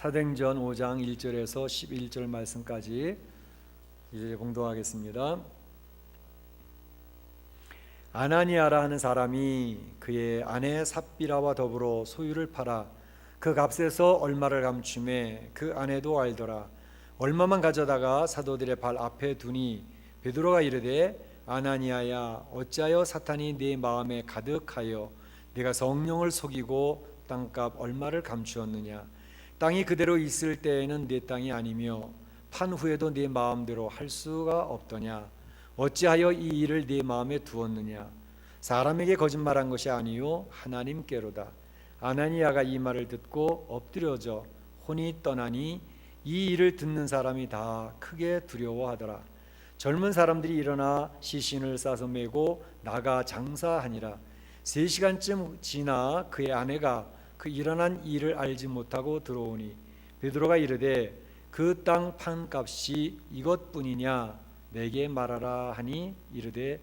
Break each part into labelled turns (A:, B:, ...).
A: 사도행전 5장 1절에서 11절 말씀까지 이제 봉독하겠습니다. 아나니아라 하는 사람이 그의 아내 삽비라와 더불어 소유를 팔아 그 값에서 얼마를 감추매 그 아내도 알더라. 얼마만 가져다가 사도들의 발 앞에 두니 베드로가 이르되 아나니아야 어찌하여 사탄이 네 마음에 가득하여 네가 성령을 속이고 땅값 얼마를 감추었느냐. 땅이 그대로 있을 때에는 네 땅이 아니며 판 후에도 네 마음대로 할 수가 없더냐. 어찌하여 이 일을 네 마음에 두었느냐. 사람에게 거짓말한 것이 아니요 하나님께로다. 아나니아가 이 말을 듣고 엎드려져 혼이 떠나니 이 일을 듣는 사람이 다 크게 두려워하더라. 젊은 사람들이 일어나 시신을 싸서 메고 나가 장사하니라. 3시간쯤 지나 그의 아내가 그 일어난 일을 알지 못하고 들어오니 베드로가 이르되 그 땅 판값이 이것뿐이냐 내게 말하라 하니 이르되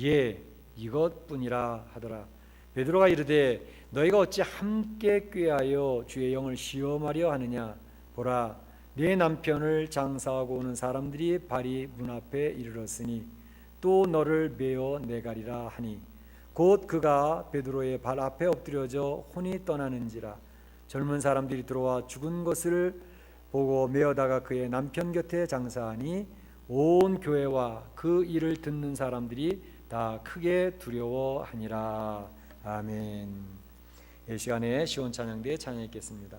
A: 예 이것뿐이라 하더라. 베드로가 이르되 너희가 어찌 함께 꾀하여 주의 영을 시험하려 하느냐. 보라 네 남편을 장사하고 오는 사람들이 발이 문 앞에 이르렀으니 또 너를 메어 내가리라 하니 곧 그가 베드로의 발 앞에 엎드려져 혼이 떠나는지라. 젊은 사람들이 들어와 죽은 것을 보고 메어다가 그의 남편 곁에 장사하니 온 교회와 그 일을 듣는 사람들이 다 크게 두려워하니라. 아멘. 이 시간에 시온 찬양대에 찬양했겠습니다.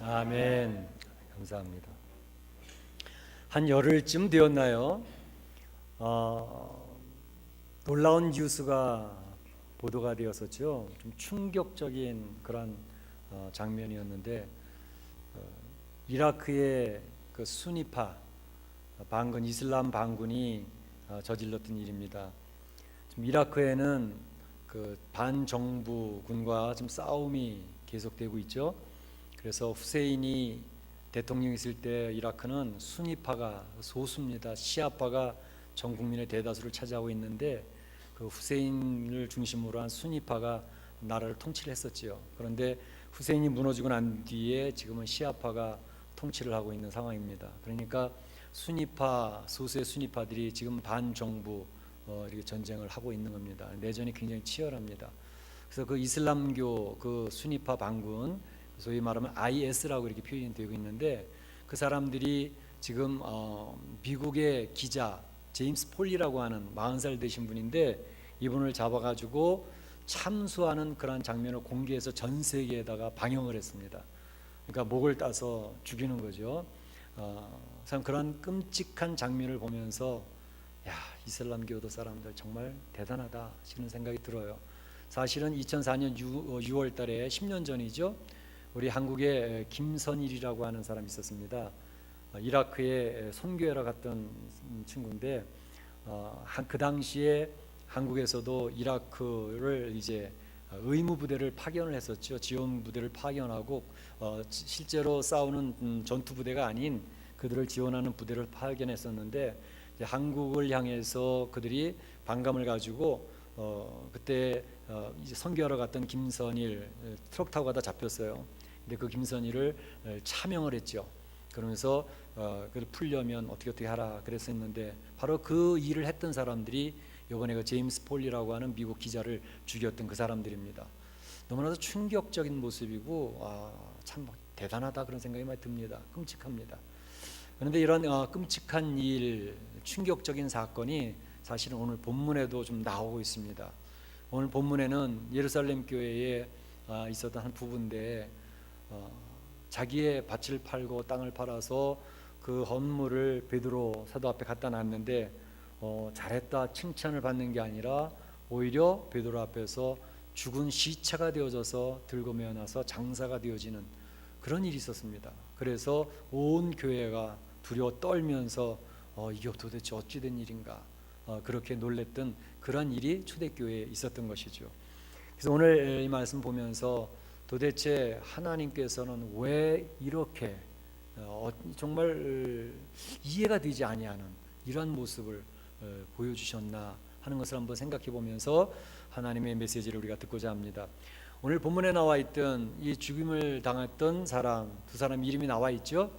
A: 아멘. 감사합니다. 한 열흘쯤 되었나요? 놀라운 뉴스가 보도가 되었었죠. 좀 충격적인 그런 장면이었는데 이라크의 그 수니파 반군 이슬람 반군이 저질렀던 일입니다. 지금 이라크에는 그 반정부군과 좀 싸움이 계속되고 있죠. 그래서 후세인이 대통령 있을 때 이라크는 수니파가 소수입니다. 시아파가 전 국민의 대다수를 차지하고 있는데 그 후세인을 중심으로 한 수니파가 나라를 통치를 했었지요. 그런데 후세인이 무너지고 난 뒤에 지금은 시아파가 통치를 하고 있는 상황입니다. 그러니까 수니파 소수의 수니파들이 지금 반정부 이렇게 전쟁을 하고 있는 겁니다. 내전이 굉장히 치열합니다. 그래서 그 이슬람교 그 수니파 반군 소위 말하면 IS라고 이렇게 표현이 되고 있는데 그 사람들이 지금 미국의 기자 제임스 폴리라고 하는 40살 되신 분인데 이분을 잡아가지고 참수하는 그런 장면을 공개해서 전 세계에다가 방영을 했습니다. 그러니까 목을 따서 죽이는 거죠. 참 그런 끔찍한 장면을 보면서 야, 이슬람교도 사람들 정말 대단하다 하는 생각이 들어요. 사실은 2004년 6월 달에 10년 전이죠. 우리 한국에 김선일이라고 하는 사람이 있었습니다. 이라크에 선교하러 갔던 친구인데 그 당시에 한국에서도 이라크를 이제 의무 부대를 파견을 했었죠. 지원 부대를 파견하고 실제로 싸우는 전투 부대가 아닌 그들을 지원하는 부대를 파견했었는데 이제 한국을 향해서 그들이 반감을 가지고 그때 이제 선교하러 갔던 김선일 트럭 타고 가다 잡혔어요. 근데 그 김선일을 차명을 했죠. 그러면서 그를 풀려면 어떻게 하라 그랬었는데 바로 그 일을 했던 사람들이 이번에 그 제임스 폴리라고 하는 미국 기자를 죽였던 그 사람들입니다. 너무나도 충격적인 모습이고 참 대단하다 그런 생각이 많이 듭니다. 끔찍합니다. 그런데 이런 끔찍한 일, 충격적인 사건이 사실은 오늘 본문에도 좀 나오고 있습니다. 오늘 본문에는 예루살렘 교회에 있었던 한 부부인데 자기의 밭을 팔고 땅을 팔아서 그 헌물을 베드로 사도 앞에 갖다 놨는데 잘했다 칭찬을 받는 게 아니라 오히려 베드로 앞에서 죽은 시체가 되어져서 들고 메어나서 장사가 되어지는 그런 일이 있었습니다. 그래서 온 교회가 두려워 떨면서 이게 도대체 어찌 된 일인가 그렇게 놀랬던 그런 일이 초대교회에 있었던 것이죠. 그래서 오늘 이 말씀 보면서 도대체 하나님께서는 왜 이렇게 정말 이해가 되지 아니하는 이런 모습을 보여주셨나 하는 것을 한번 생각해 보면서 하나님의 메시지를 우리가 듣고자 합니다. 오늘 본문에 나와 있던 이 죽임을 당했던 사람 두 사람 이름이 나와 있죠.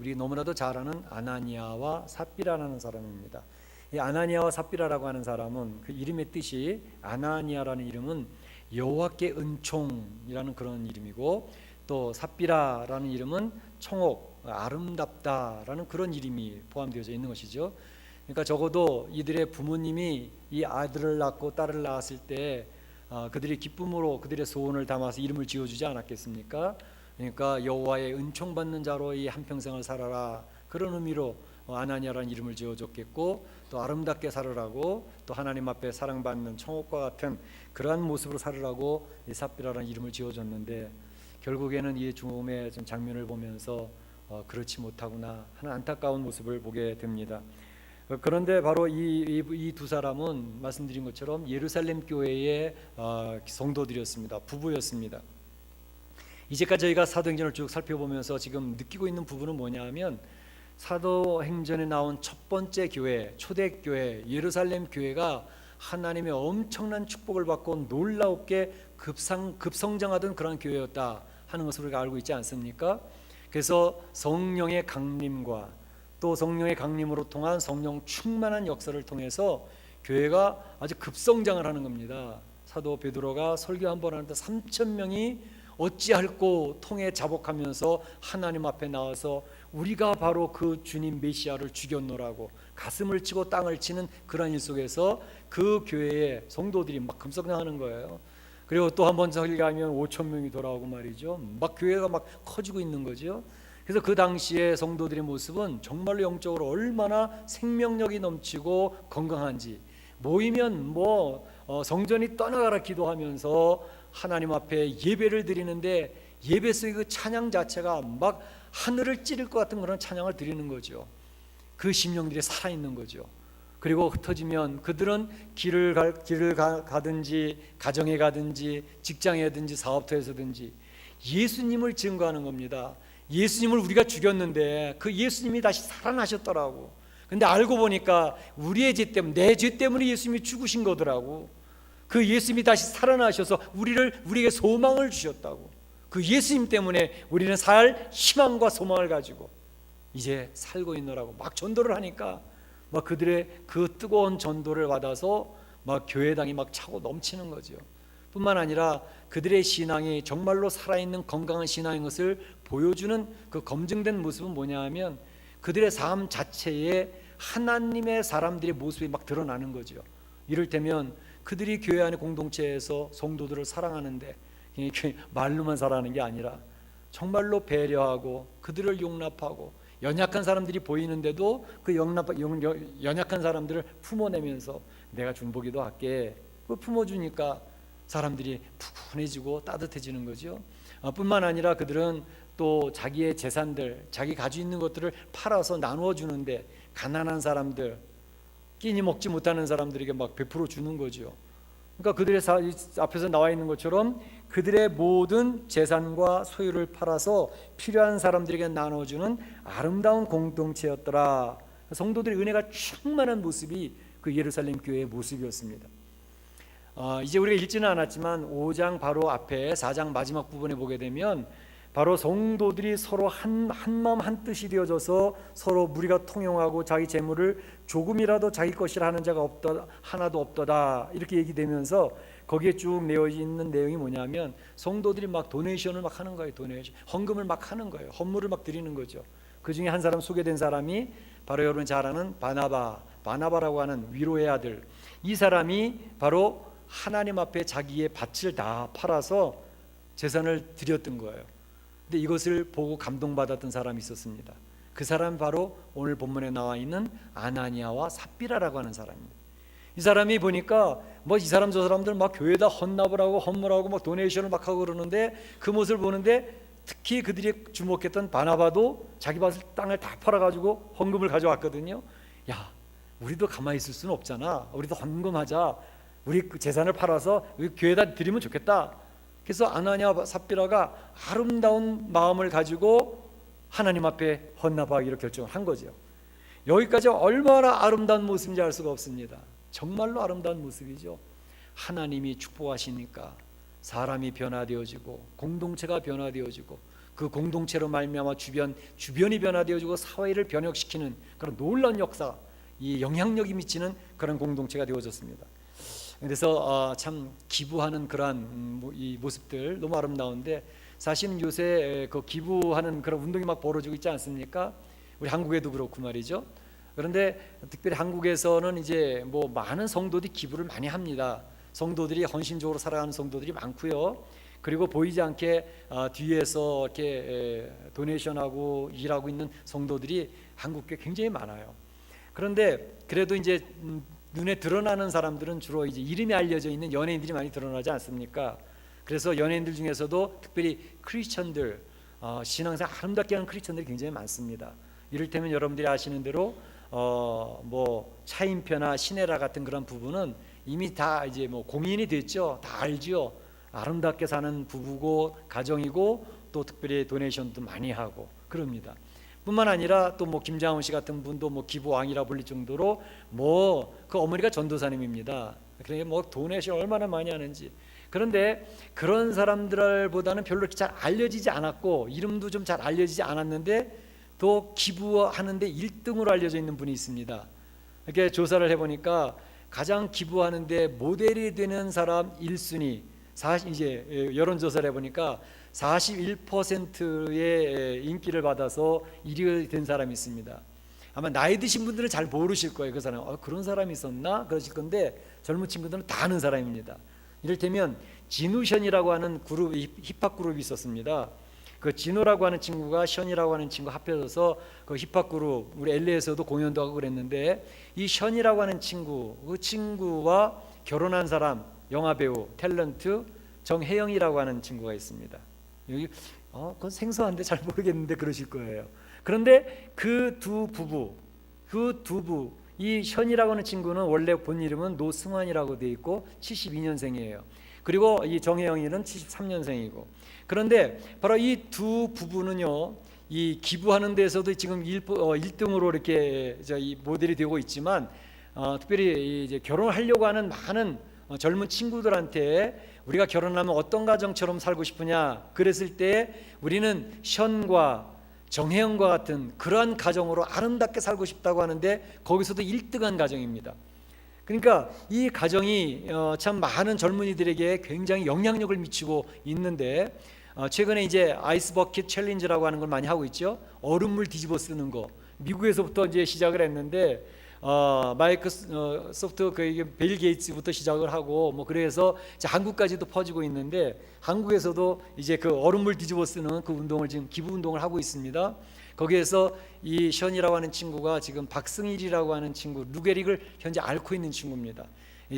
A: 우리 너무나도 잘 아는 아나니아와 삽비라라는 사람입니다. 이 아나니아와 삽비라라고 하는 사람은 그 이름의 뜻이 아나니아라는 이름은 여호와께 은총이라는 그런 이름이고 또 삽비라라는 이름은 청옥 아름답다라는 그런 이름이 포함되어져 있는 것이죠. 그러니까 적어도 이들의 부모님이 이 아들을 낳고 딸을 낳았을 때 그들이 기쁨으로 그들의 소원을 담아서 이름을 지어주지 않았겠습니까? 그러니까 여호와의 은총받는 자로 이 한평생을 살아라 그런 의미로 아나니아라는 이름을 지어줬겠고 또 아름답게 살으라고 또 하나님 앞에 사랑받는 청옥과 같은 그러한 모습으로 살으라고 이 삽비라라는 이름을 지어줬는데 결국에는 이 죽음의 장면을 보면서 그렇지 못하구나 하는 안타까운 모습을 보게 됩니다. 그런데 바로 이 두 사람은 말씀드린 것처럼 예루살렘 교회의 성도들이었습니다. 부부였습니다. 이제까지 저희가 사도행전을 쭉 살펴보면서 지금 느끼고 있는 부분은 뭐냐 하면 사도행전에 나온 첫 번째 교회, 초대교회, 예루살렘 교회가 하나님의 엄청난 축복을 받고 놀랍게 급성장하던 그런 교회였다 하는 것을 우리가 알고 있지 않습니까? 그래서 성령의 강림과 또 성령의 강림으로 통한 성령 충만한 역사를 통해서 교회가 아주 급성장을 하는 겁니다. 사도 베드로가 설교 한 번 하는데 3,000명이 어찌할꼬 통해 자복하면서 하나님 앞에 나와서 우리가 바로 그 주님 메시아를 죽였노라고 가슴을 치고 땅을 치는 그런 일 속에서 그 교회의 성도들이 막 급성장하는 거예요. 그리고 또 한 번 저기 가면 5천 명이 돌아오고 말이죠. 막 교회가 막 커지고 있는 거죠. 그래서 그 당시에 성도들의 모습은 정말로 영적으로 얼마나 생명력이 넘치고 건강한지, 모이면 성전이 떠나가라 기도하면서 하나님 앞에 예배를 드리는데 예배 속의 그 찬양 자체가 막 하늘을 찌를 것 같은 그런 찬양을 드리는 거죠. 그 심령들이 살아있는 거죠. 그리고 흩어지면 그들은 길을 가든지 가정에 가든지 직장에든지 사업터에서든지 예수님을 증거하는 겁니다. 예수님을 우리가 죽였는데 그 예수님이 다시 살아나셨더라고. 근데 알고 보니까 우리의 죄 때문에, 내 죄 때문에 예수님이 죽으신 거더라고. 그 예수님이 다시 살아나셔서 우리에게 소망을 주셨다고. 그 예수님 때문에 우리는 살 희망과 소망을 가지고 이제 살고 있노라고 막 전도를 하니까 막 그들의 그 뜨거운 전도를 받아서 막 교회당이 막 차고 넘치는 거죠. 뿐만 아니라 그들의 신앙이 정말로 살아있는 건강한 신앙인 것을 보여주는 그 검증된 모습은 뭐냐 하면 그들의 삶 자체에 하나님의 사람들의 모습이 막 드러나는 거죠. 이를테면 그들이 교회 안의 공동체에서 성도들을 사랑하는데 말로만 사랑하는 게 아니라 정말로 배려하고 그들을 용납하고 연약한 사람들이 보이는데도 그 연약한 사람들을 품어내면서 내가 중보기도 할게, 그 품어주니까 사람들이 푸근해지고 따뜻해지는 거죠. 뿐만 아니라 그들은 또 자기의 재산들, 자기 가지고 있는 것들을 팔아서 나누어 주는데 가난한 사람들, 끼니 먹지 못하는 사람들에게 막 베풀어 주는 거죠. 그러니까 그들의 앞에서 나와 있는 것처럼 그들의 모든 재산과 소유를 팔아서 필요한 사람들에게 나눠주는 아름다운 공동체였더라. 성도들의 은혜가 충만한 모습이 그 예루살렘 교회의 모습이었습니다. 이제 우리가 읽지는 않았지만 5장 바로 앞에 4장 마지막 부분에 보게 되면 바로 성도들이 서로 한 마음 한 뜻이 되어져서 서로 무리가 통용하고 자기 재물을 조금이라도 자기 것이라 하는 자가 하나도 없더다 이렇게 얘기되면서 거기에 쭉 내어 있는 내용이 뭐냐면 성도들이 막 도네이션을 막 하는 거예요. 도네이션, 헌금을 막 하는 거예요. 헌물을 막 드리는 거죠. 그 중에 한 사람 소개된 사람이 바로 여러분 잘 아는 바나바라고 하는 위로의 아들. 이 사람이 바로 하나님 앞에 자기의 밭을 다 팔아서 재산을 드렸던 거예요. 근데 이것을 보고 감동받았던 사람이 있었습니다. 그 사람이 바로 오늘 본문에 나와 있는 아나니아와 삽비라라고 하는 사람입니다. 이 사람이 보니까 이 사람 저 사람들 막 교회에다 헌납을 하고 헌물하고 막 도네이션을 막 하고 그러는데 그 모습을 보는데 특히 그들이 주목했던 바나바도 자기 밭을 땅을 다 팔아가지고 헌금을 가져왔거든요. 야, 우리도 가만히 있을 수는 없잖아. 우리도 헌금하자. 우리 그 재산을 팔아서 우리 교회에다 드리면 좋겠다. 그래서 아나니아와 삽비라가 아름다운 마음을 가지고 하나님 앞에 헌납하기로 결정을 한 거죠. 여기까지 얼마나 아름다운 모습인지 알 수가 없습니다. 정말로 아름다운 모습이죠. 하나님이 축복하시니까 사람이 변화되어지고 공동체가 변화되어지고 그 공동체로 말미암아 주변이 변화되어지고 사회를 변혁시키는 그런 놀라운 역사, 이 영향력이 미치는 그런 공동체가 되어졌습니다. 그래서 참 기부하는 그러한 이 모습들 너무 아름다운데 사실은 요새 그 기부하는 그런 운동이 막 벌어지고 있지 않습니까? 우리 한국에도 그렇고 말이죠. 그런데 특별히 한국에서는 이제 많은 성도들이 기부를 많이 합니다. 성도들이 헌신적으로 살아가는 성도들이 많고요. 그리고 보이지 않게 뒤에서 이렇게 도네이션하고 일하고 있는 성도들이 한국에 굉장히 많아요. 그런데 그래도 이제 눈에 드러나는 사람들은 주로 이제 이름이 알려져 있는 연예인들이 많이 드러나지 않습니까? 그래서 연예인들 중에서도 특별히 크리스천들, 신앙생활 아름답게 하는 크리스천들이 굉장히 많습니다. 이를테면 여러분들이 아시는 대로 차인표나 신혜라 같은 그런 부부는 이미 다 이제 공인이 됐죠. 다 알죠. 아름답게 사는 부부고 가정이고 또 특별히 도네이션도 많이 하고 그럽니다. 뿐만 아니라 또 김장훈 씨 같은 분도 기부왕이라 불릴 정도로 그 어머니가 전도사님입니다. 그러니까 도네이션 얼마나 많이 하는지. 그런데 그런 사람들보다는 별로 잘 알려지지 않았고 이름도 좀 잘 알려지지 않았는데 또 기부하는데 1등으로 알려져 있는 분이 있습니다. 이렇게 조사를 해보니까 가장 기부하는데 모델이 되는 사람 1순위 이제 여론조사를 해보니까 41%의 인기를 받아서 1위가 된 사람이 있습니다. 아마 나이 드신 분들은 잘 모르실 거예요. 그 사람 그런 사람이 있었나 그러실 건데 젊은 친구들은 다 아는 사람입니다. 이를테면 진우션이라고 하는 그룹, 힙합 그룹이 있었습니다. 그 진호라고 하는 친구가 션이라고 하는 친구 합해져서 그 힙합 그룹, 우리 LA에서도 공연도 하고 그랬는데, 이 션이라고 하는 친구, 그 친구와 결혼한 사람, 영화 배우 탤런트 정혜영이라고 하는 친구가 있습니다. 여기 그건 생소한데 잘 모르겠는데 그러실 거예요. 그런데 그 두 부부, 이 션이라고 하는 친구는 원래 본 이름은 노승환이라고 돼 있고 72년생이에요. 그리고 이 정혜영이는 73년생이고. 그런데 바로 이 두 부부는요, 이 기부하는 데서도 지금 1등으로 이렇게 이 모델이 되고 있지만, 특별히 이제 결혼하려고 하는 많은 젊은 친구들한테 우리가 결혼하면 어떤 가정처럼 살고 싶으냐 그랬을 때 우리는 션과 정혜영과 같은 그러한 가정으로 아름답게 살고 싶다고 하는데, 거기서도 1등한 가정입니다. 그러니까 이 가정이 참 많은 젊은이들에게 굉장히 영향력을 미치고 있는데, 최근에 이제 아이스 버킷 챌린지라고 하는 걸 많이 하고 있죠. 얼음물 뒤집어 쓰는 거, 미국에서부터 이제 시작을 했는데, 마이크로소프트 빌 게이츠부터 시작을 하고 뭐 그래서 이제 한국까지도 퍼지고 있는데, 한국에서도 이제 그 얼음물 뒤집어 쓰는 그 운동을 지금 기부 운동을 하고 있습니다. 거기에서 이 션이라고 하는 친구가 지금 박승일이라고 하는 친구, 루게릭을 현재 앓고 있는 친구입니다.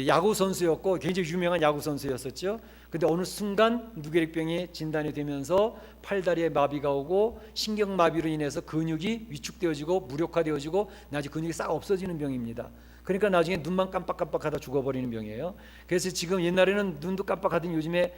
A: 야구 선수였고 굉장히 유명한 야구 선수였었죠. 근데 어느 순간 누게릭병이 진단이 되면서 팔다리에 마비가 오고 신경마비로 인해서 근육이 위축되어지고 무력화되어지고 나중에 근육이 싹 없어지는 병입니다. 그러니까 나중에 눈만 깜빡깜빡하다 죽어버리는 병이에요. 그래서 지금 옛날에는 눈도 깜빡하더니 요즘에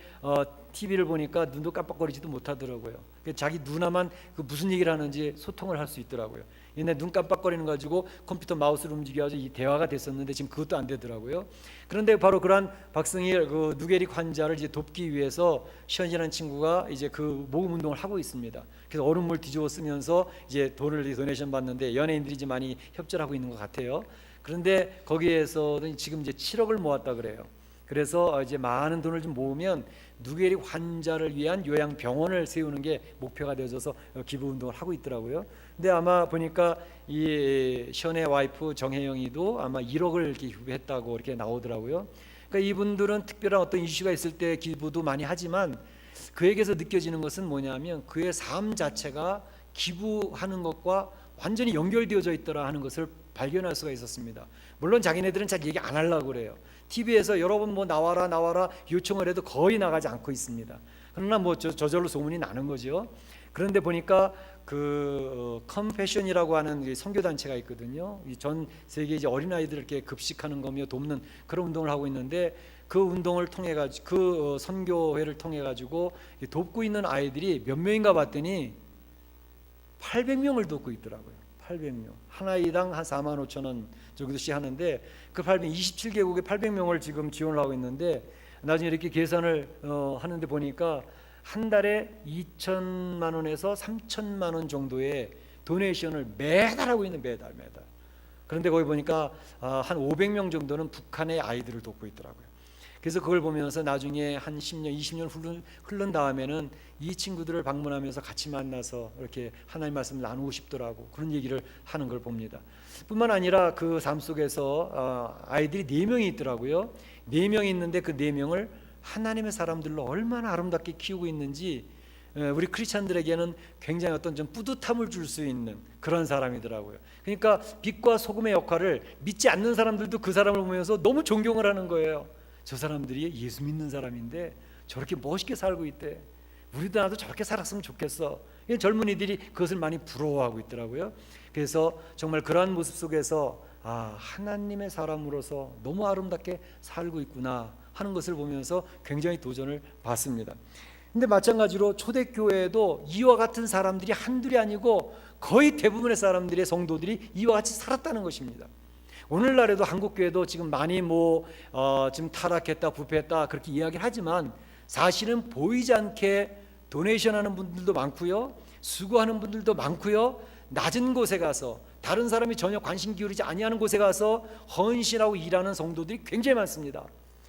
A: TV를 보니까 눈도 깜빡거리지도 못하더라고요. 자기 눈 하나만 그 무슨 얘기를 하는지 소통을 할 수 있더라고요. 옛날 눈 깜빡거리는 거 가지고 컴퓨터 마우스를 움직여가지고 이 대화가 됐었는데 지금 그것도 안 되더라고요. 그런데 바로 그러한 박승일 그 누게릭 환자를 이제 돕기 위해서 션이라는 친구가 이제 그 모금 운동을 하고 있습니다. 그래서 얼음물 뒤집어 쓰면서 이제 돈을 도네이션 받는데, 연예인들이 이제 많이 협조하고 있는 것 같아요. 그런데 거기에서는 지금 이제 7억을 모았다 그래요. 그래서 이제 많은 돈을 좀 모으면 누게릭 환자를 위한 요양병원을 세우는 게 목표가 되어져서 기부 운동을 하고 있더라고요. 근데 아마 보니까 이 션의 와이프 정혜영이도 아마 1억을 이렇게 기부했다고 이렇게 나오더라고요. 그러니까 이분들은 특별한 어떤 이슈가 있을 때 기부도 많이 하지만, 그에게서 느껴지는 것은 뭐냐면 그의 삶 자체가 기부하는 것과 완전히 연결되어져 있더라 하는 것을 발견할 수가 있었습니다. 물론 자기네들은 잘 얘기 안 하려고 그래요. TV에서 여러 번 뭐 나와라 요청을 해도 거의 나가지 않고 있습니다. 그러나 뭐 저절로 소문이 나는 거죠. 그런데 보니까 그 컴패션이라고 하는 선교 단체가 있거든요. 전 세계 이제 어린 아이들을 이렇게 급식하는 거며 돕는 그런 운동을 하고 있는데, 그 운동을 통해 가지고 그 선교회를 통해 가지고 돕고 있는 아이들이 몇 명인가 봤더니 800명을 돕고 있더라고요. 800명. 한 아이당 한 45,000원 정도씩 하는데, 그 27개국에 800명을 지금 지원을 하고 있는데, 나중에 이렇게 계산을 하는데 보니까 한 달에 2천만 원에서 3천만 원 정도의 도네이션을 매달 하고 있는, 매달. 그런데 거기 보니까 한 500명 정도는 북한의 아이들을 돕고 있더라고요. 그래서 그걸 보면서 나중에 한 10년, 20년 흐른 다음에는 이 친구들을 방문하면서 같이 만나서 이렇게 하나님 말씀을 나누고 싶더라고, 그런 얘기를 하는 걸 봅니다. 뿐만 아니라 그 삶 속에서 아이들이 4명이 있더라고요. 4명이 있는데 그 4명을 하나님의 사람들로 얼마나 아름답게 키우고 있는지, 우리 크리스찬들에게는 굉장히 어떤 좀 뿌듯함을 줄 수 있는 그런 사람이더라고요. 그러니까 빛과 소금의 역할을 믿지 않는 사람들도 그 사람을 보면서 너무 존경을 하는 거예요. 저 사람들이 예수 믿는 사람인데 저렇게 멋있게 살고 있대. 우리도 나도 저렇게 살았으면 좋겠어. 젊은이들이 그것을 많이 부러워하고 있더라고요. 그래서 정말 그러한 모습 속에서 하나님의 사람으로서 너무 아름답게 살고 있구나 하는 것을 보면서 굉장히 도전을 받습니다. 근데 마찬가지로 초대교회에도 이와 같은 사람들이 한둘이 아니고 거의 대부분의 사람들의 성도들이 이와 같이 살았다는 것입니다. 오늘날에도 한국교회도 지금 많이 지금 타락했다, 부패했다 그렇게 이야기를 하지만, 사실은 보이지 않게 도네이션하는 분들도 많고요, 수고하는 분들도 많고요, 낮은 곳에 가서 다른 사람이 전혀 관심 기울이지 아니하는 곳에 가서 헌신하고 일하는 성도들이 굉장히 많습니다.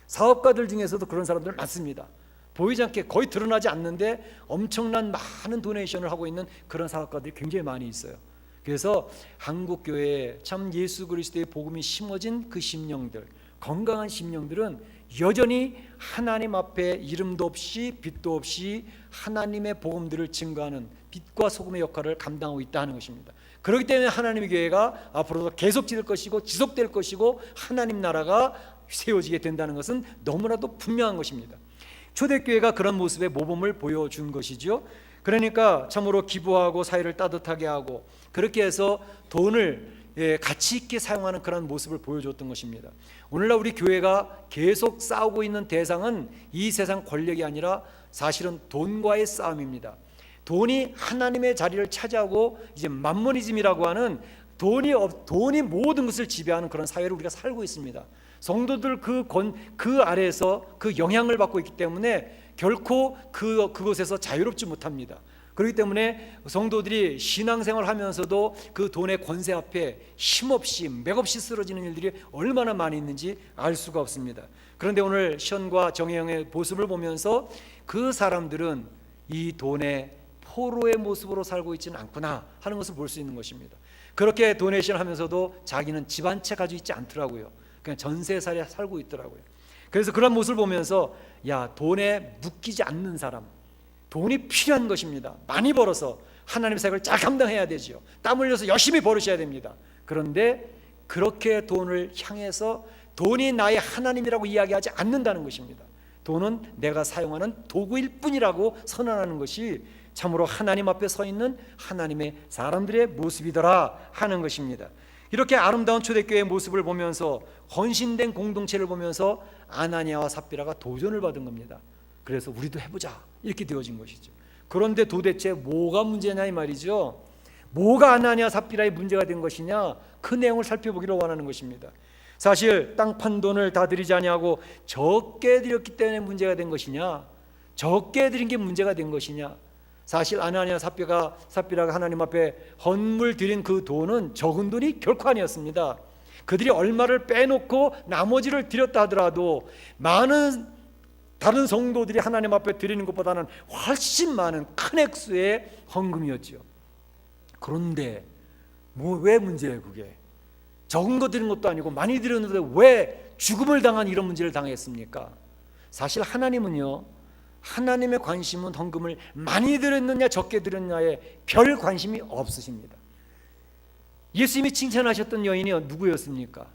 A: 사업가들 중에서도 그런 사람들 많습니다. 보이지 않게 거의 드러나지 않는데 엄청난 많은 도네이션을 하고 있는 그런 사업가들이 굉장히 많이 있어요. 그래서 한국교회에 참 예수 그리스도의 복음이 심어진 그 심령들, 건강한 심령들은 여전히 하나님 앞에 이름도 없이 빛도 없이 하나님의 복음들을 증거하는 빛과 소금의 역할을 감당하고 있다 하는 것입니다. 그렇기 때문에 하나님의 교회가 앞으로도 계속될 것이고 지속될 것이고 하나님 나라가 세워지게 된다는 것은 너무나도 분명한 것입니다. 초대교회가 그런 모습의 모범을 보여준 것이죠. 그러니까 참으로 기부하고 사회를 따뜻하게 하고 그렇게 해서 돈을 가치 있게 사용하는 그런 모습을 보여줬던 것입니다. 오늘날 우리 교회가 계속 싸우고 있는 대상은 이 세상 권력이 아니라 사실은 돈과의 싸움입니다. 돈이 하나님의 자리를 차지하고 이제 맘모니즘이라고 하는 돈이 모든 것을 지배하는 그런 사회를 우리가 살고 있습니다. 성도들 그 아래에서 그 영향을 받고 있기 때문에 결코 그곳에서 자유롭지 못합니다. 그렇기 때문에 성도들이 신앙생활을 하면서도 그 돈의 권세 앞에 힘없이 맥없이 쓰러지는 일들이 얼마나 많이 있는지 알 수가 없습니다. 그런데 오늘 시온과 정혜영의 모습을 보면서 그 사람들은 이 돈의 포로의 모습으로 살고 있지는 않구나 하는 것을 볼 수 있는 것입니다. 그렇게 돈의 신을 하면서도 자기는 집 한 채 가지고 있지 않더라고요. 그냥 전세살이 살고 있더라고요. 그래서 그런 모습을 보면서 야, 돈에 묶이지 않는 사람, 돈이 필요한 것입니다. 많이 벌어서 하나님의 사역을 잘 감당해야 되죠. 땀 흘려서 열심히 벌으셔야 됩니다. 그런데 그렇게 돈을 향해서 돈이 나의 하나님이라고 이야기하지 않는다는 것입니다. 돈은 내가 사용하는 도구일 뿐이라고 선언하는 것이 참으로 하나님 앞에 서 있는 하나님의 사람들의 모습이더라 하는 것입니다. 이렇게 아름다운 초대교회의 모습을 보면서 헌신된 공동체를 보면서 아나니아와 삽비라가 도전을 받은 겁니다. 그래서 우리도 해보자 이렇게 되어진 것이죠. 그런데 도대체 뭐가 문제냐 이 말이죠. 뭐가 아나니아 삽비라의 문제가 된 것이냐, 그 내용을 살펴보기를 원하는 것입니다. 사실 땅 판 돈을 다 드리지 아니하고 적게 드렸기 때문에 문제가 된 것이냐, 적게 드린 게 문제가 된 것이냐. 사실 아나니아 삽비라가 하나님 앞에 헌물 드린 그 돈은 적은 돈이 결코 아니었습니다. 그들이 얼마를 빼놓고 나머지를 드렸다 하더라도 많은 다른 성도들이 하나님 앞에 드리는 것보다는 훨씬 많은 큰 액수의 헌금이었죠. 그런데 왜 문제예요 그게? 적은 거 드린 것도 아니고 많이 드렸는데 왜 죽음을 당한 이런 문제를 당했습니까? 사실 하나님은요, 하나님의 관심은 헌금을 많이 드렸느냐 적게 드렸느냐에 별 관심이 없으십니다. 예수님이 칭찬하셨던 여인이 누구였습니까?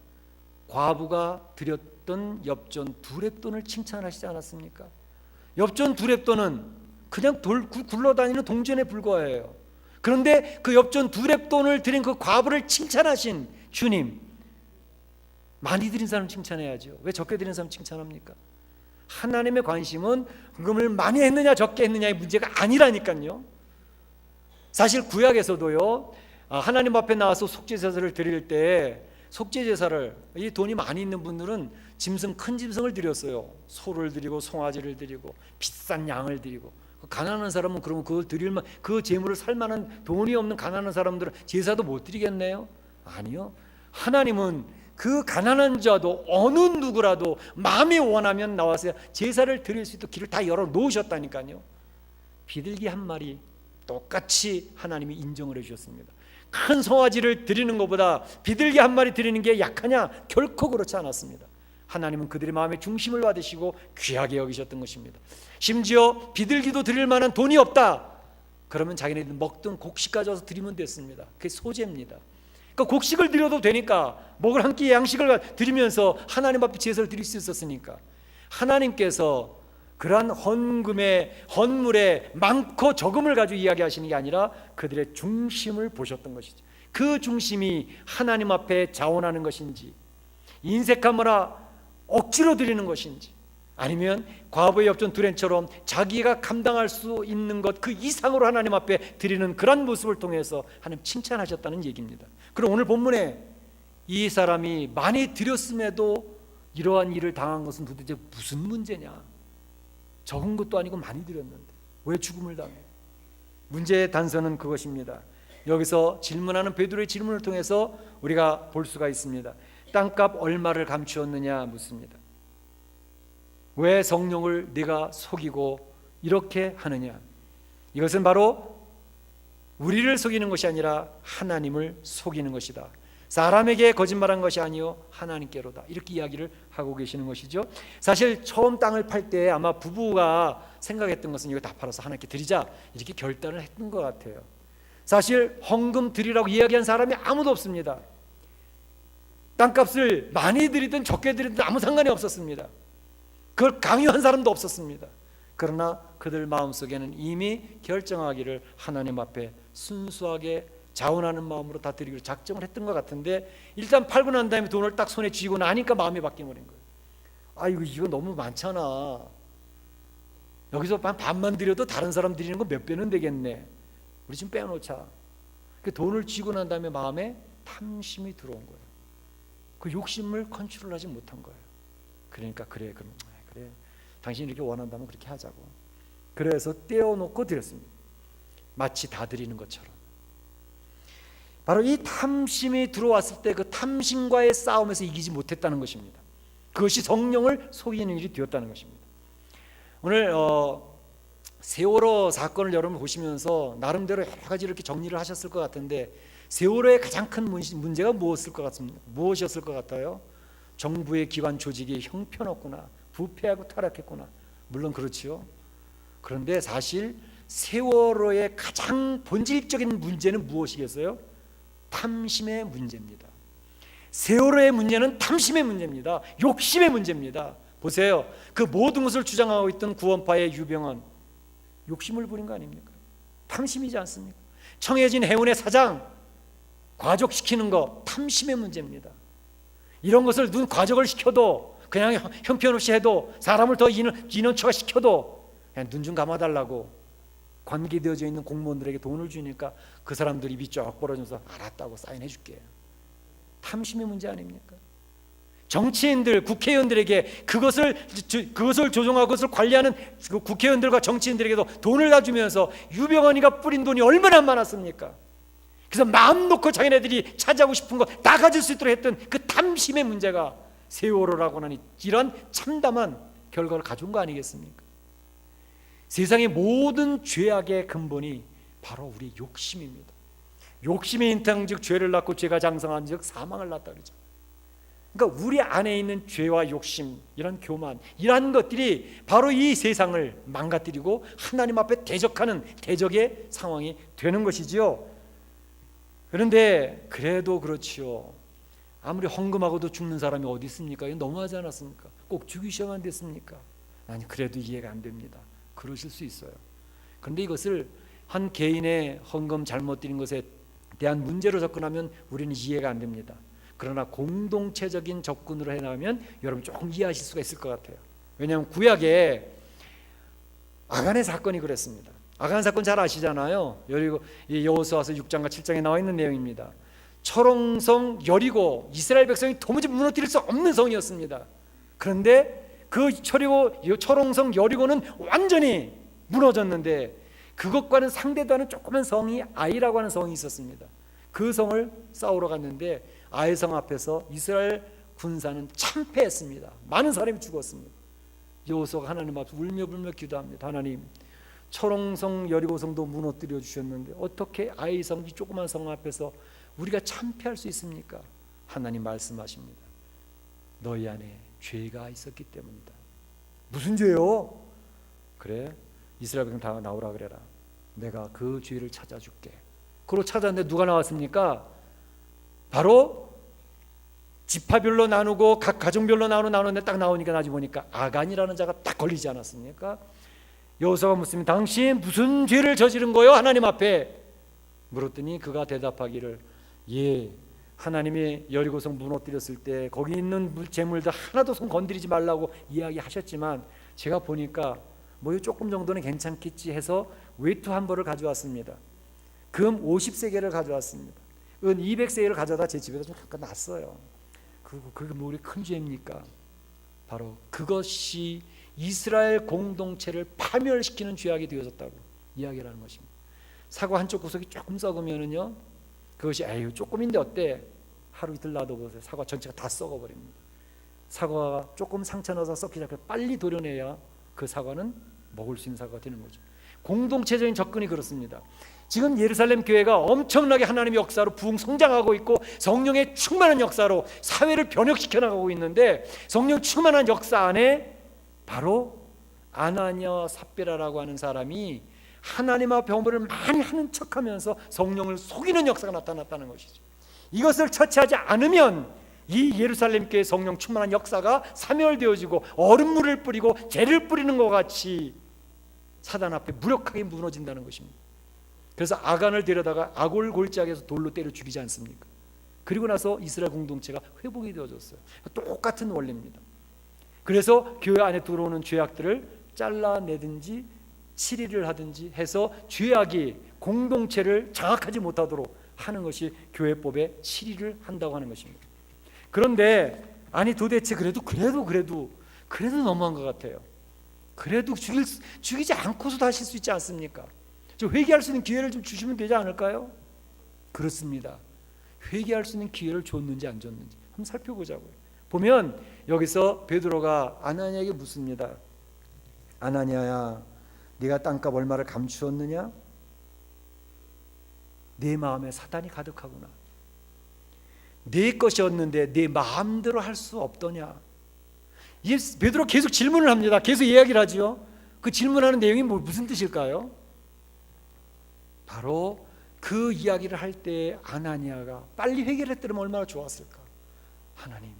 A: 과부가 드렸던 엽전 2렙돈을 칭찬하시지 않았습니까? 엽전 2렙돈은 그냥 굴러다니는 동전에 불과해요. 그런데 그 엽전 2렙돈을 드린 그 과부를 칭찬하신 주님, 많이 드린 사람 칭찬해야죠. 왜 적게 드린 사람 칭찬합니까? 하나님의 관심은 헌금을 많이 했느냐 적게 했느냐의 문제가 아니라니까요. 사실 구약에서도요, 하나님 앞에 나와서 속죄제사를 드릴 때 속죄제사를, 이 돈이 많이 있는 분들은 큰 짐승을 드렸어요. 소를 드리고 송아지를 드리고 비싼 양을 드리고. 가난한 사람은 그러면 그걸 드릴만, 그 재물을 살 만한 돈이 없는 가난한 사람들은 제사도 못 드리겠네요? 아니요. 하나님은 그 가난한 자도 어느 누구라도 마음이 원하면 나와서 제사를 드릴 수 있도록 길을 다 열어 놓으셨다니까요. 비둘기 한 마리 똑같이 하나님이 인정을 해주셨습니다. 큰 송아지를 드리는 것보다 비둘기 한 마리 드리는 게 약하냐? 결코 그렇지 않았습니다. 하나님은 그들의 마음의 중심을 받으시고 귀하게 여기셨던 것입니다. 심지어 비둘기도 드릴 만한 돈이 없다, 그러면 자기네들 먹던 곡식 가져와서 드리면 됐습니다. 그게 소제입니다. 그러니까 곡식을 드려도 되니까, 먹을 한 끼의 양식을 드리면서 하나님 앞에 제사를 드릴 수 있었으니까, 하나님께서 그러한 헌물의 많고 적음을 가지고 이야기하시는 게 아니라 그들의 중심을 보셨던 것이죠. 그 중심이 하나님 앞에 자원하는 것인지, 인색하거나 억지로 드리는 것인지, 아니면 과부의 엽전 2렙처럼 자기가 감당할 수 있는 것 그 이상으로 하나님 앞에 드리는 그런 모습을 통해서 하나님 칭찬하셨다는 얘기입니다. 그럼 오늘 본문에 이 사람이 많이 드렸음에도 이러한 일을 당한 것은 도대체 무슨 문제냐? 적은 것도 아니고 많이 드렸는데 왜 죽음을 당해? 문제의 단서는 그것입니다. 여기서 질문하는 베드로의 질문을 통해서 우리가 볼 수가 있습니다. 땅값 얼마를 감추었느냐 묻습니다. 왜 성령을 네가 속이고 이렇게 하느냐? 이것은 바로 우리를 속이는 것이 아니라 하나님을 속이는 것이다. 사람에게 거짓말한 것이 아니요 하나님께로다. 이렇게 이야기를 하고 계시는 것이죠. 사실 처음 땅을 팔 때 아마 부부가 생각했던 것은 이거 다 팔아서 하나님께 드리자 이렇게 결단을 했던 것 같아요. 사실 헌금 드리라고 이야기한 사람이 아무도 없습니다. 땅값을 많이 드리든 적게 드리든 아무 상관이 없었습니다. 그걸 강요한 사람도 없었습니다. 그러나 그들 마음속에는 이미 결정하기를 하나님 앞에 순수하게 자원하는 마음으로 다 드리기로 작정을 했던 것 같은데, 일단 팔고 난 다음에 돈을 딱 손에 쥐고 나니까 마음이 바뀌어버린 거예요. 아이고 이거 너무 많잖아. 여기서 반만 드려도 다른 사람 드리는 거 몇 배는 되겠네. 우리 좀 빼놓자. 그 돈을 쥐고 난 다음에 마음에 탐심이 들어온 거예요. 그 욕심을 컨트롤하지 못한 거예요. 그러니까 그래 당신이 이렇게 원한다면 그렇게 하자고. 그래서 떼어놓고 드렸습니다. 마치 다 드리는 것처럼. 바로 이 탐심이 들어왔을 때 그 탐심과의 싸움에서 이기지 못했다는 것입니다. 그것이 성령을 속이는 일이 되었다는 것입니다. 오늘 세월호 사건을 여러분 보시면서 나름대로 여러 가지 이렇게 정리를 하셨을 것 같은데, 세월호의 가장 큰 문제가 무엇이었을 것 같아요? 정부의 기관 조직이 형편없구나, 부패하고 타락했구나. 물론 그렇지요. 그런데 사실 세월호의 가장 본질적인 문제는 무엇이겠어요? 탐심의 문제입니다. 세월호의 문제는 탐심의 문제입니다. 욕심의 문제입니다. 보세요. 그 모든 것을 주장하고 있던 구원파의 유병헌, 욕심을 부린 거 아닙니까? 탐심이지 않습니까? 청해진 해운의 사장 과족시키는 거 탐심의 문제입니다. 이런 것을 과적을 시켜도, 그냥 형편없이 해도, 사람을 더 인원초과 시켜도 그냥 눈 좀 감아달라고 관계되어져 있는 공무원들에게 돈을 주니까 그 사람들이 입이 쫙 벌어져서 알았다고 사인해 줄게. 탐심의 문제 아닙니까? 정치인들, 국회의원들에게 그것을 조종하고 그것을 관리하는 국회의원들과 정치인들에게도 돈을 다 주면서 유병헌이가 뿌린 돈이 얼마나 많았습니까? 그래서 마음 놓고 자기네들이 차지하고 싶은 거 다 가질 수 있도록 했던 그 탐심의 문제가 세월호라고 하는 이런 참담한 결과를 가져온 거 아니겠습니까? 세상의 모든 죄악의 근본이 바로 우리 욕심입니다. 욕심이 인탕즉 죄를 낳고 죄가 장성한즉 사망을 낳다 그러죠. 그러니까 우리 안에 있는 죄와 욕심, 이런 교만, 이러한 것들이 바로 이 세상을 망가뜨리고 하나님 앞에 대적하는 대적의 상황이 되는 것이지요. 그런데 그래도 그렇지요. 아무리 헌금하고도 죽는 사람이 어디 있습니까? 이거 너무하지 않았습니까? 꼭 죽이셔야만 됐습니까? 아니, 그래도 이해가 안 됩니다. 그러실 수 있어요. 그런데 이것을 한 개인의 헌금 잘못 드린 것에 대한 문제로 접근하면 우리는 이해가 안 됩니다. 그러나 공동체적인 접근으로 해나가면 여러분 조금 이해하실 수가 있을 것 같아요. 왜냐하면 구약에 아간의 사건이 그랬습니다. 아간 사건 잘 아시잖아요. 여호수아서 6장과 7장에 나와 있는 내용입니다. 철옹성 여리고, 이스라엘 백성이 도무지 무너뜨릴 수 없는 성이었습니다. 그런데 그 철옹성 여리고는 완전히 무너졌는데, 그것과는 상대도 하는 조그만 성이 아이라고 하는 성이 있었습니다. 그 성을 싸우러 갔는데 아이 성 앞에서 이스라엘 군사는 참패했습니다. 많은 사람이 죽었습니다. 여호수아가 하나님 앞에 울며 불며 기도합니다. 하나님, 철옹성 여리고성도 무너뜨려 주셨는데 어떻게 아이 성, 이 조그만 성 앞에서 우리가 참패할 수 있습니까? 하나님 말씀하십니다. 너희 안에 죄가 있었기 때문이다. 무슨 죄요? 그래, 이스라엘 백성 다 나오라 그래라. 내가 그 죄를 찾아줄게. 그로 찾았는데 누가 나왔습니까? 바로 지파별로 나누고 각 가정별로 나누는데 딱 나오니까 나중에 보니까 아간이라는 자가 딱 걸리지 않았습니까? 여호수아가 묻습니다. 당신 무슨 죄를 저지른 거요? 하나님 앞에 물었더니 그가 대답하기를, 예, 하나님이 여리고성 무너뜨렸을 때 거기 있는 재물들 하나도 손 건드리지 말라고 이야기하셨지만 제가 보니까 뭐 조금 정도는 괜찮겠지 해서 외투 한 벌을 가져왔습니다. 금 50세겔을 가져왔습니다. 은 200세겔을 가져다 제 집에다 좀 갖다 놨어요. 그게 뭐 우리 큰 죄입니까? 바로 그것이 이스라엘 공동체를 파멸시키는 죄악이 되어졌다고 이야기를 하는 것입니다. 사과 한쪽 구석이 조금 썩으면은요, 그것이 에휴 조금인데 어때? 하루 이틀 놔둬보세요. 사과 전체가 다 썩어버립니다. 사과가 조금 상처 나서 썩기 시작해 빨리 도려내야 그 사과는 먹을 수 있는 사과가 되는 거죠. 공동체적인 접근이 그렇습니다. 지금 예루살렘 교회가 엄청나게 하나님의 역사로 부흥 성장하고 있고 성령의 충만한 역사로 사회를 변혁시켜 나가고 있는데, 성령 충만한 역사 안에 바로 아나니아와 삽비라라고 하는 사람이 하나님 앞에 헌물을 많이 하는 척하면서 성령을 속이는 역사가 나타났다는 것이죠. 이것을 처치하지 않으면 이 예루살렘 교회 성령 충만한 역사가 사멸되어지고 얼음물을 뿌리고 재를 뿌리는 것 같이 사단 앞에 무력하게 무너진다는 것입니다. 그래서 아간을 데려다가 아골 골짜기에서 돌로 때려 죽이지 않습니까? 그리고 나서 이스라엘 공동체가 회복이 되어졌어요. 똑같은 원리입니다. 그래서 교회 안에 들어오는 죄악들을 잘라내든지 치리를 하든지 해서 죄악이 공동체를 장악하지 못하도록 하는 것이 교회법의 치리를 한다고 하는 것입니다. 그런데 아니 도대체 그래도 너무한 것 같아요. 그래도 죽이지 않고서도 하실 수 있지 않습니까? 좀 회개할 수 있는 기회를 좀 주시면 되지 않을까요? 그렇습니다. 회개할 수 있는 기회를 줬는지 안 줬는지 한번 살펴보자고요. 보면 여기서 베드로가 아나니아에게 묻습니다. 아나니아야, 네가 땅값 얼마를 감추었느냐? 네 마음에 사단이 가득하구나. 네 것이었는데 네 마음대로 할 수 없더냐? 베드로 계속 질문을 합니다. 계속 이야기를 하죠. 그 질문하는 내용이 무슨 뜻일까요? 바로 그 이야기를 할 때 아나니아가 빨리 회개를 했더라면 얼마나 좋았을까. 하나님,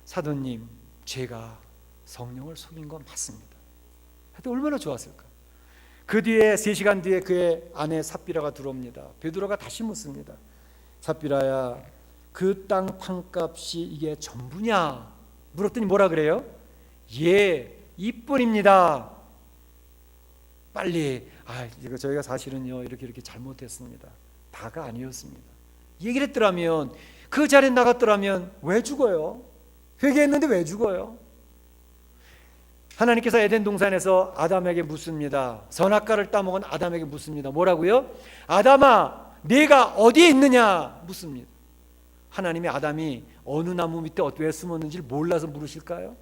A: 사도님, 제가 성령을 속인 건 맞습니다. 하여튼 얼마나 좋았을까. 그 뒤에 3시간 뒤에 그의 아내 삽비라가 들어옵니다. 베드로가 다시 묻습니다. 삽비라야, 그 땅 판값이 이게 전부냐? 물었더니 뭐라 그래요? 예, 이뿐입니다. 빨리, 이거 저희가 사실은요 이렇게 잘못했습니다. 다가 아니었습니다. 얘기를 했더라면, 그 자리에 나갔더라면 왜 죽어요? 회개했는데 왜 죽어요? 하나님께서 에덴 동산에서 아담에게 묻습니다. 선악과를 따먹은 아담에게 묻습니다. 뭐라고요? 아담아, 네가 어디에 있느냐 묻습니다. 하나님이 아담이 어느 나무 밑에 왜 숨었는지를 몰라서 물으실까요?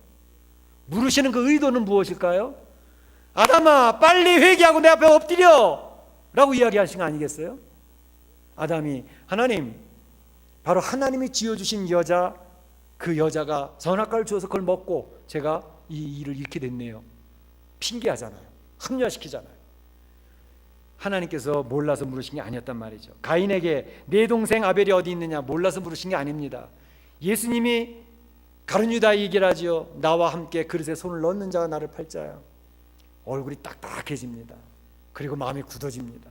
A: 물으시는 그 의도는 무엇일까요? 아담아, 빨리 회개하고 내 앞에 엎드려 라고 이야기하신 거 아니겠어요? 아담이, 하나님, 바로 하나님이 지어주신 여자, 그 여자가 선악과를 주어서 그걸 먹고 제가 이 일을 잃게 됐네요. 핑계하잖아요. 합리화시키잖아요. 하나님께서 몰라서 물으신 게 아니었단 말이죠. 가인에게 내 동생 아벨이 어디 있느냐 몰라서 물으신 게 아닙니다. 예수님이 가룟 유다에 얘기를 하지요. 나와 함께 그릇에 손을 넣는 자가 나를 팔자야. 얼굴이 딱딱해집니다. 그리고 마음이 굳어집니다.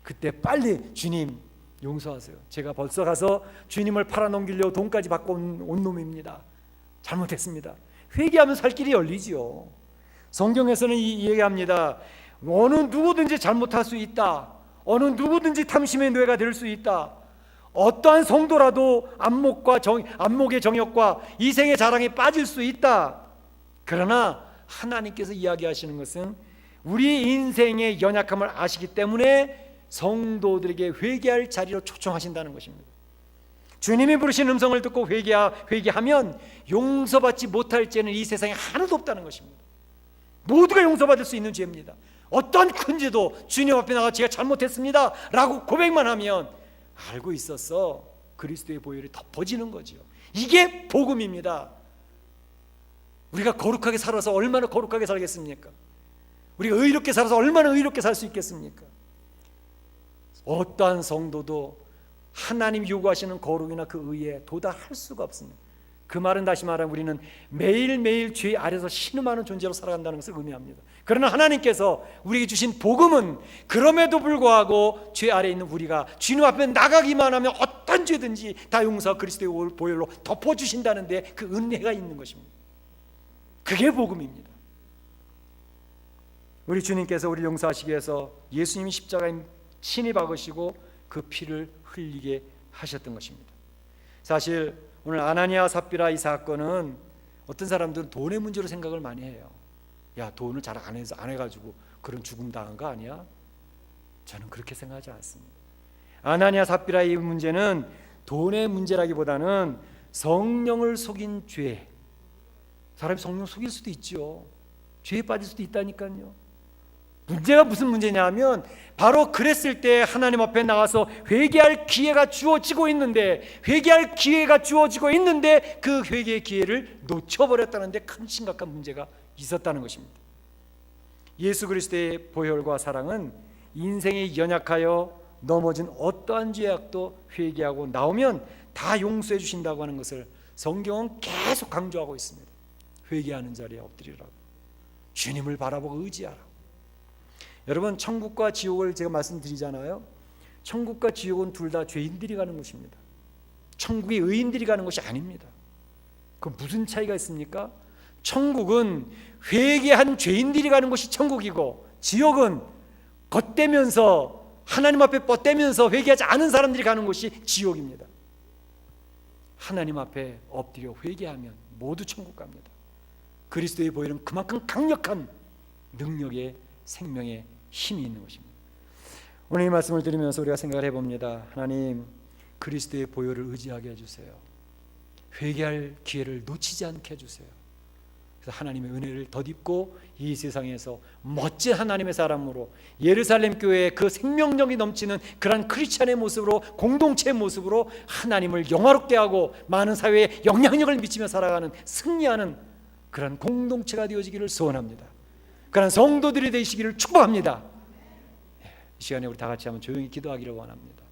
A: 그때 빨리 주님 용서하세요. 제가 벌써 가서 주님을 팔아넘기려고 돈까지 받고 온 놈입니다. 잘못했습니다. 회개하면 살 길이 열리지요. 성경에서는 이 얘기합니다. 어느 누구든지 잘못할 수 있다. 어느 누구든지 탐심의 노예가 될 수 있다. 어떠한 성도라도 안목의 정욕과 이생의 자랑에 빠질 수 있다. 그러나 하나님께서 이야기하시는 것은 우리 인생의 연약함을 아시기 때문에 성도들에게 회개할 자리로 초청하신다는 것입니다. 주님이 부르신 음성을 듣고 회개하면 용서받지 못할 죄는 이 세상에 하나도 없다는 것입니다. 모두가 용서받을 수 있는 죄입니다. 어떤 큰 죄도 주님 앞에 나가 제가 잘못했습니다 라고 고백만 하면 알고 있었어, 그리스도의 보혈이 덮어지는 거죠. 이게 복음입니다. 우리가 거룩하게 살아서 얼마나 거룩하게 살겠습니까? 우리가 의롭게 살아서 얼마나 의롭게 살 수 있겠습니까? 어떠한 성도도 하나님 요구하시는 거룩이나 그 의에 도달할 수가 없습니다. 그 말은 다시 말하면 우리는 매일매일 죄 아래서 신음하는 존재로 살아간다는 것을 의미합니다. 그러나 하나님께서 우리에게 주신 복음은 그럼에도 불구하고 죄 아래에 있는 우리가 주님 앞에 나가기만 하면 어떤 죄든지 다 용서하고 그리스도의 보혈로 덮어주신다는 데 그 은혜가 있는 것입니다. 그게 복음입니다. 우리 주님께서 우리를 용서하시기 위해서 예수님이 십자가에 친히 박으시고 그 피를 흘리게 하셨던 것입니다. 사실 오늘 아나니아 삽비라 이 사건은 어떤 사람들은 돈의 문제로 생각을 많이 해요. 야, 돈을 잘 안 해가지고 그런 죽음 당한 거 아니야? 저는 그렇게 생각하지 않습니다. 아나니아 삽비라 이 문제는 돈의 문제라기보다는 성령을 속인 죄. 사람이 성령 속일 수도 있죠. 죄에 빠질 수도 있다니까요. 문제가 무슨 문제냐 하면 바로 그랬을 때 하나님 앞에 나가서 회개할 기회가 주어지고 있는데 그 회개의 기회를 놓쳐버렸다는 데 큰 심각한 문제가 있었다는 것입니다. 예수 그리스도의 보혈과 사랑은 인생에 연약하여 넘어진 어떠한 죄악도 회개하고 나오면 다 용서해 주신다고 하는 것을 성경은 계속 강조하고 있습니다. 회개하는 자리에 엎드리라고, 주님을 바라보고 의지하라고. 여러분, 천국과 지옥을 제가 말씀드리잖아요. 천국과 지옥은 둘 다 죄인들이 가는 곳입니다. 천국에 의인들이 가는 곳이 아닙니다. 그 무슨 차이가 있습니까? 천국은 회개한 죄인들이 가는 곳이 천국이고, 지옥은 겉대면서 하나님 앞에 뻗대면서 회개하지 않은 사람들이 가는 곳이 지옥입니다. 하나님 앞에 엎드려 회개하면 모두 천국 갑니다. 그리스도의 보혈은 그만큼 강력한 능력의 생명의 힘이 있는 것입니다. 오늘 이 말씀을 들으면서 우리가 생각을 해봅니다. 하나님, 그리스도의 보혈을 의지하게 해주세요. 회개할 기회를 놓치지 않게 해주세요. 그래서 하나님의 은혜를 덧입고 이 세상에서 멋진 하나님의 사람으로, 예루살렘 교회의 그 생명력이 넘치는 그런 크리스찬의 모습으로, 공동체의 모습으로 하나님을 영화롭게 하고 많은 사회에 영향력을 미치며 살아가는, 승리하는 그런 공동체가 되어지기를 소원합니다. 그런 성도들이 되시기를 축복합니다. 이 시간에 우리 다 같이 한번 조용히 기도하기를 원합니다.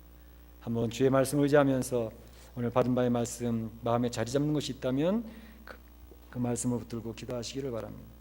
A: 한번 주의 말씀을 의지하면서 오늘 받은 바의 말씀 마음에 자리 잡는 것이 있다면 그 말씀을 붙들고 기도하시기를 바랍니다.